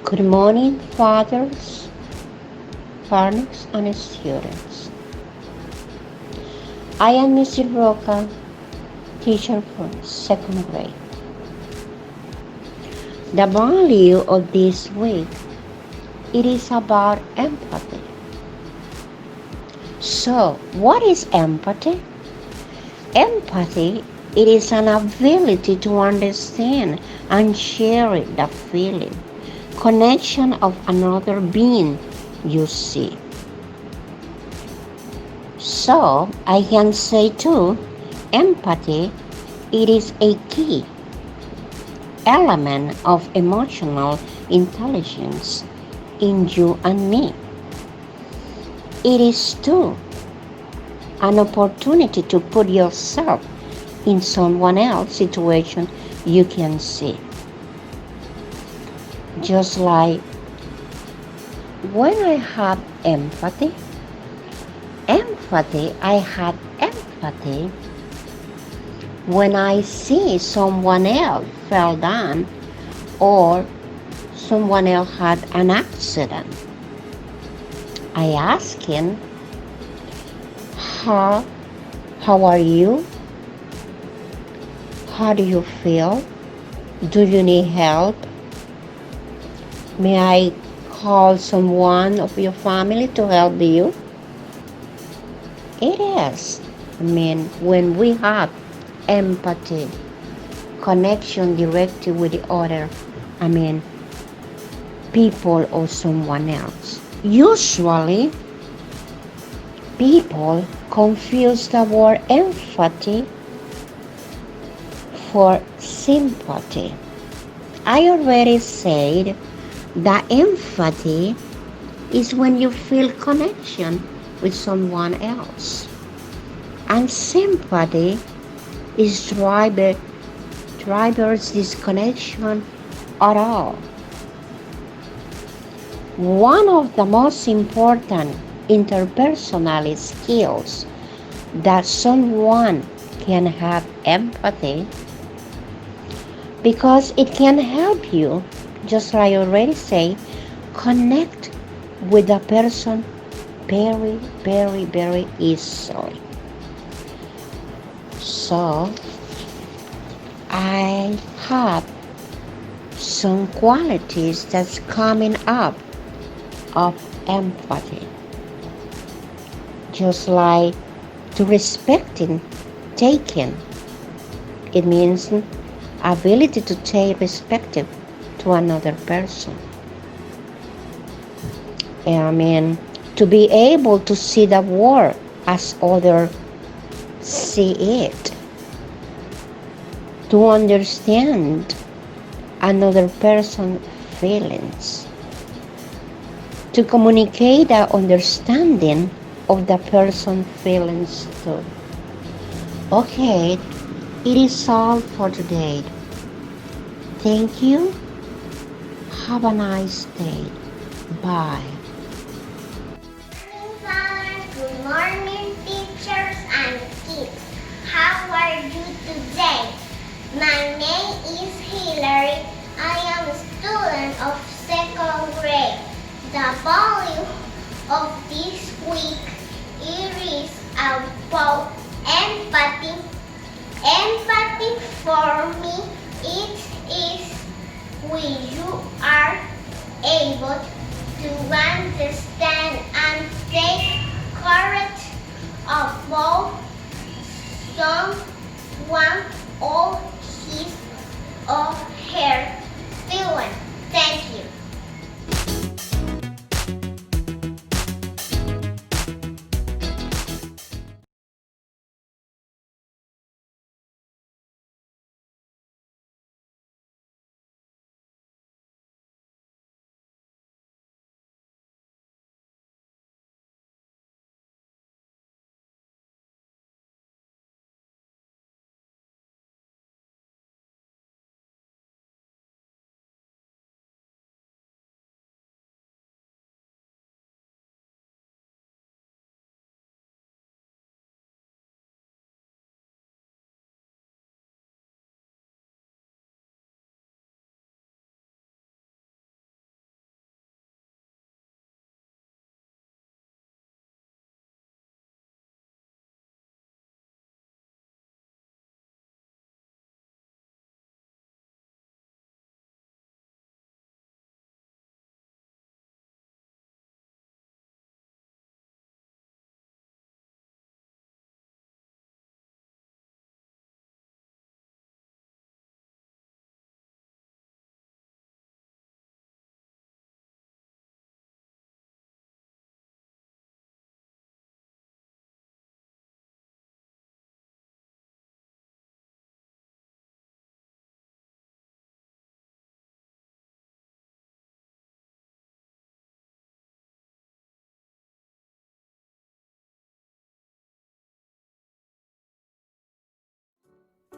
Good morning, fathers, partners, and students. I am Mr. Roca, teacher for second grade. The value of this week, it is about empathy. So, what is empathy? Empathy, it is an ability to understand and share the feeling, connection of another being you see. So, I can say too, empathy, it is a key element of emotional intelligence in you and me. It is too an opportunity to put yourself in someone else's situation you can see. Just like when I have I had empathy when I see someone else fell down or someone else had an accident. I ask him, how, how are you? How do you feel? Do you need help? May I call someone of your family to help you? It is. When we have empathy, connection directly with the other, I mean, people or someone else. Usually, people confuse the word empathy for sympathy. I already said that empathy is when you feel connection with someone else. And sympathy is drivers disconnection at all. One of the most important interpersonal skills that someone can have empathy because it can help you, just like I already say, connect with the person very, very, very easily. So I have some qualities that's coming up of empathy, just like to respecting, taking. It means ability to take respect to another person. To be able to see the world as others see it, to understand another person's feelings, to communicate the understanding of the person's feelings too. Okay, it is all for today. Thank you. Have a nice day. Bye. Good morning, Father. Good morning, teachers and kids. How are you today? My name is Hillary. I am a student of second grade. The value of this week is about empathy. Empathy for me it is when you are able to understand and take courage about someone or his or her feeling. Thank you.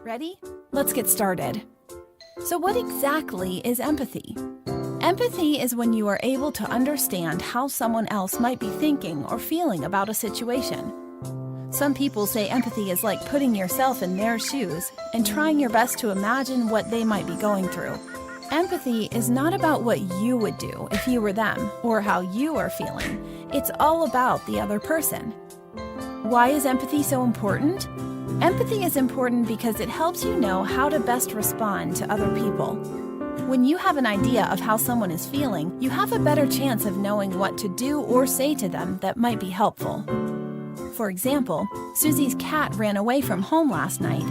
Ready? Let's get started. So what exactly is empathy? Empathy is when you are able to understand how someone else might be thinking or feeling about a situation. Some people say empathy is like putting yourself in their shoes and trying your best to imagine what they might be going through. Empathy is not about what you would do if you were them or how you are feeling. It's all about the other person. Why is empathy so important? Empathy is important because it helps you know how to best respond to other people. When you have an idea of how someone is feeling, you have a better chance of knowing what to do or say to them that might be helpful. For example, Susie's cat ran away from home last night.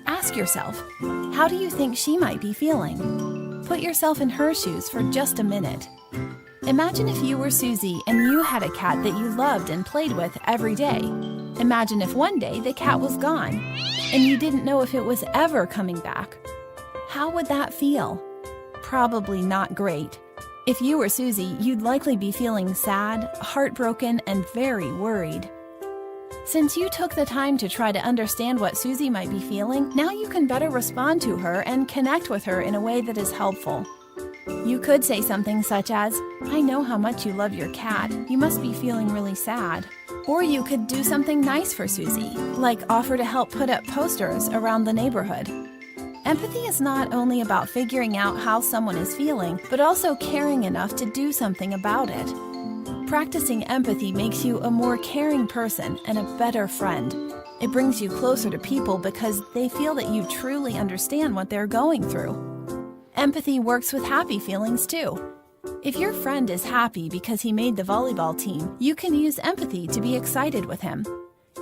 Ask yourself, how do you think she might be feeling? Put yourself in her shoes for just a minute. Imagine if you were Susie and you had a cat that you loved and played with every day. Imagine if one day the cat was gone and you didn't know if it was ever coming back. How would that feel? Probably not great. If you were Susie, you'd likely be feeling sad, heartbroken, and very worried. Since you took the time to try to understand what Susie might be feeling, now you can better respond to her and connect with her in a way that is helpful. You could say something such as, "I know how much you love your cat. You must be feeling really sad." Or you could do something nice for Susie, like offer to help put up posters around the neighborhood. Empathy is not only about figuring out how someone is feeling, but also caring enough to do something about it. Practicing empathy makes you a more caring person and a better friend. It brings you closer to people because they feel that you truly understand what they're going through. Empathy works with happy feelings too. If your friend is happy because he made the volleyball team, you can use empathy to be excited with him.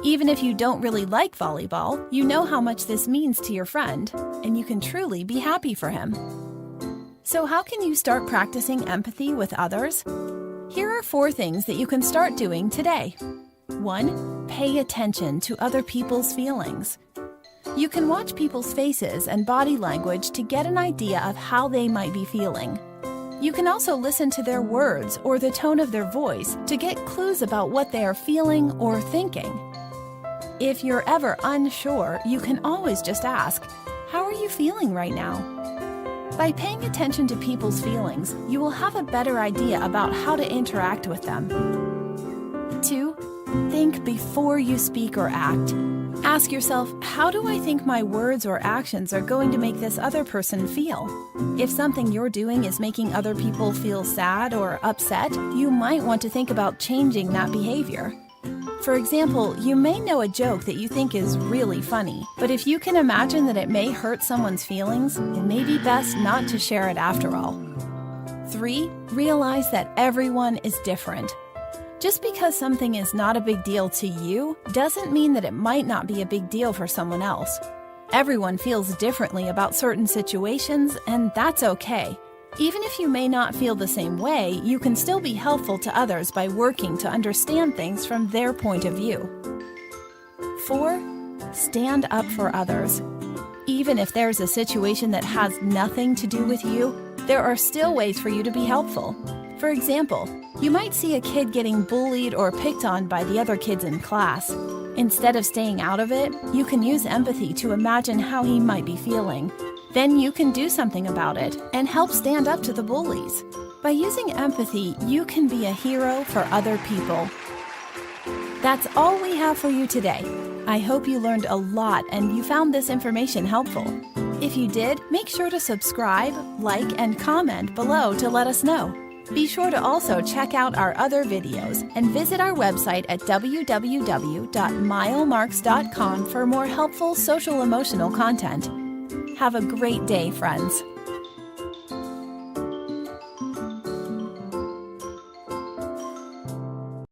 Even if you don't really like volleyball, you know how much this means to your friend, and you can truly be happy for him. So how can you start practicing empathy with others? Here are 4 things that you can start doing today. 1. Pay attention to other people's feelings. You can watch people's faces and body language to get an idea of how they might be feeling. You can also listen to their words or the tone of their voice to get clues about what they are feeling or thinking. If you're ever unsure, you can always just ask, "How are you feeling right now?" By paying attention to people's feelings, you will have a better idea about how to interact with them. 2. Think before you speak or act. Ask yourself, how do I think my words or actions are going to make this other person feel? If something you're doing is making other people feel sad or upset, you might want to think about changing that behavior. For example, you may know a joke that you think is really funny, but if you can imagine that it may hurt someone's feelings, it may be best not to share it after all. 3. Realize that everyone is different. Just because something is not a big deal to you doesn't mean that it might not be a big deal for someone else. Everyone feels differently about certain situations, and that's okay. Even if you may not feel the same way, you can still be helpful to others by working to understand things from their point of view. 4. Stand up for others. Even if there's a situation that has nothing to do with you, there are still ways for you to be helpful. For example, you might see a kid getting bullied or picked on by the other kids in class. Instead of staying out of it, you can use empathy to imagine how he might be feeling. Then you can do something about it and help stand up to the bullies. By using empathy, you can be a hero for other people. That's all we have for you today. I hope you learned a lot and you found this information helpful. If you did, make sure to subscribe, like, and comment below to let us know. Be sure to also check out our other videos and visit our website at www.milemarks.com for more helpful social-emotional content. Have a great day, friends.